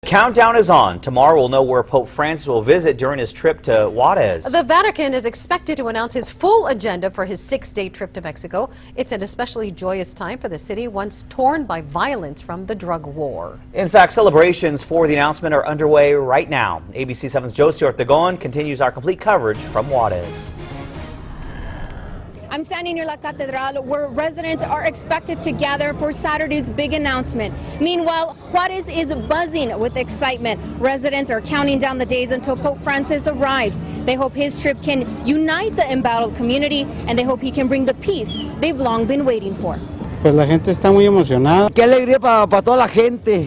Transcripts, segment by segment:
countdown is on. Tomorrow we'll know where Pope Francis will visit during his trip to Juarez. The Vatican is expected to announce his full agenda for his 6-day trip to Mexico. It's an especially joyous time for the city, once torn by violence from the drug war. In fact, celebrations for the announcement are underway right now. ABC 7's Josie Ortegon continues our complete coverage from Juarez. I'm standing near La Catedral, where residents are expected to gather for Saturday's big announcement. Meanwhile, Juarez is buzzing with excitement. Residents are counting down the days until Pope Francis arrives. They hope his trip can unite the embattled community, and they hope he can bring the peace they've long been waiting for. Pues la gente está muy emocionada. Qué alegría para toda la gente.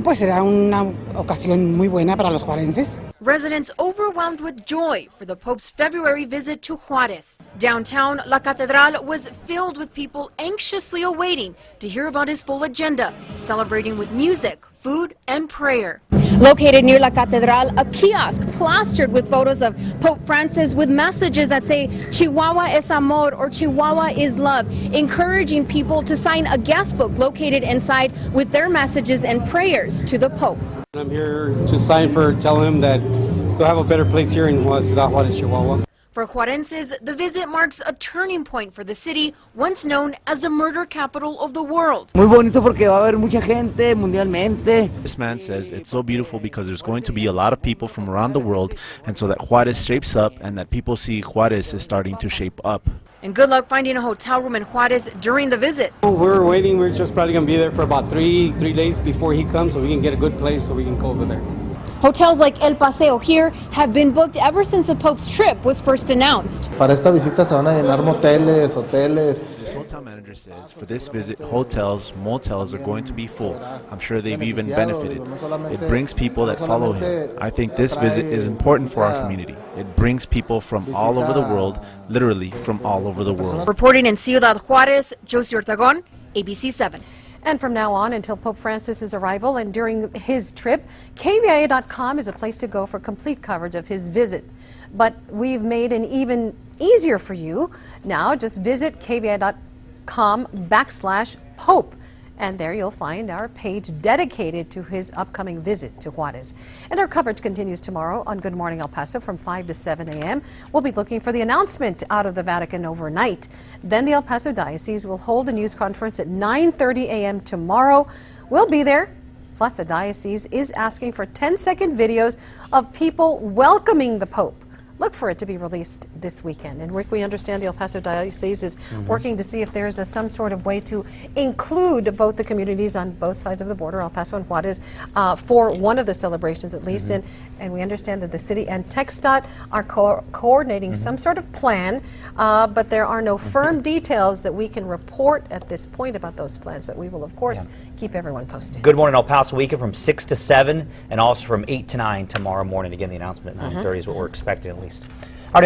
Pues será una ocasión muy buena para los juarenses. Residents overwhelmed with joy for the Pope's February visit to Juarez. Downtown, La Catedral was filled with people anxiously awaiting to hear about his full agenda, celebrating with music, food, and prayer. Located near La Catedral, a kiosk plastered with photos of Pope Francis with messages that say Chihuahua es amor or Chihuahua is love, encouraging people to sign a guest book located inside with their messages and prayers to the Pope. I'm here to sign for telling him that to have a better place here in Juarez, Chihuahua. For Juarenses, the visit marks a turning point for the city, once known as the murder capital of the world. Muy bonito porque va a haber mucha gente mundialmente. This man says it's so beautiful because there's going to be a lot of people from around the world, and so that Juarez shapes up and that people see Juarez is starting to shape up. And good luck finding a hotel room in Juarez during the visit. We're waiting. We're just probably going to be there for about three days before he comes, so we can get a good place so we can go over there. Hotels like El Paseo here have been booked ever since the Pope's trip was first announced. Para esta visita se van a llenar moteles, hoteles. This hotel manager says for this visit, hotels, motels are going to be full. I'm sure they've even benefited. It brings people that follow him. I think this visit is important for our community. It brings people from all over the world, literally from all over the world. Reporting in Ciudad Juarez, Josie Ortegon, ABC 7. And from now on until Pope Francis's arrival and during his trip, KVIA.com is a place to go for complete coverage of his visit. But we've made it even easier for you. Now just visit KVIA.com/Pope. And there you'll find our page dedicated to his upcoming visit to Juarez. And our coverage continues tomorrow on Good Morning El Paso from 5 to 7 a.m. We'll be looking for the announcement out of the Vatican overnight. Then the El Paso Diocese will hold a news conference at 9:30 a.m. tomorrow. We'll be there. Plus, the diocese is asking for 10-second videos of people welcoming the Pope. Look for it to be released this weekend. And Rick, we understand the El Paso Diocese is working to see if there's some sort of way to include both the communities on both sides of the border, El Paso and Juarez, for one of the celebrations at least. And we understand that the city and TxDOT are coordinating some sort of plan, but there are no firm details that we can report at this point about those plans. But we will, of course, keep everyone posted. Good Morning El Paso weekend from 6 to 7 and also from 8 to 9 tomorrow morning. Again, the announcement at 9:30 is what we're expecting at least. All right,